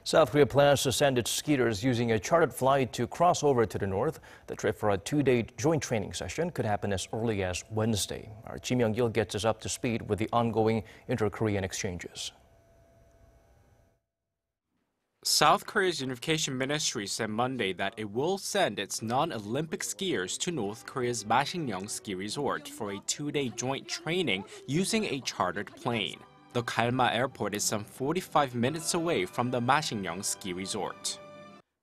South Korea plans to send its skiers using a chartered flight to cross over to the north. The trip for a two-day joint training session could happen as early as Wednesday. Our Ji Myung-kil gets us up to speed with the ongoing inter-Korean exchanges. South Korea's unification ministry said Monday that it will send its non-Olympic skiers to North Korea's Masikryong Ski Resort for a two-day joint training using a chartered plane. The Kalma Airport is some 45 minutes away from the Masikryong Ski Resort.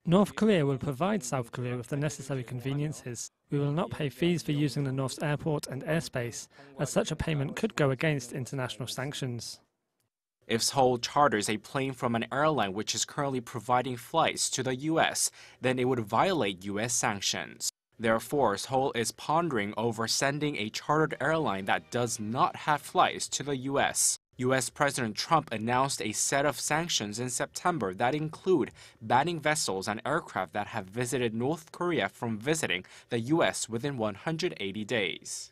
North Korea will provide South Korea with the necessary conveniences. We will not pay fees for using the North's airport and airspace, as such a payment could go against international sanctions. If Seoul charters a plane from an airline which is currently providing flights to the U.S., then it would violate U.S. sanctions. Therefore, Seoul is pondering over sending a chartered airline that does not have flights to the U.S. U.S. President Trump announced a set of sanctions in September that include banning vessels and aircraft that have visited North Korea from visiting the U.S. within 180 days.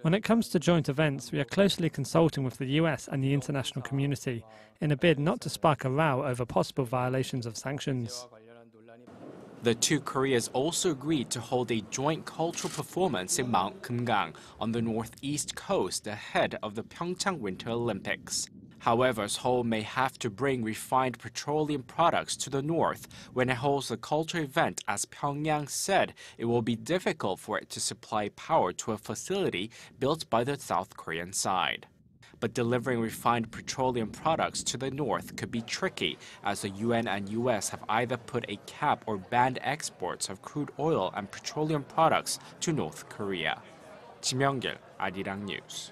When it comes to joint events, we are closely consulting with the US and the international community in a bid not to spark a row over possible violations of sanctions. The two Koreas also agreed to hold a joint cultural performance in Mount Kumgang on the northeast coast ahead of the Pyeongchang Winter Olympics. However, Seoul may have to bring refined petroleum products to the north when it holds the cultural event, as Pyongyang said it will be difficult for it to supply power to a facility built by the South Korean side. But delivering refined petroleum products to the north could be tricky, as the UN and US have either put a cap or banned exports of crude oil and petroleum products to North Korea. Ji Myung-kil, Arirang News.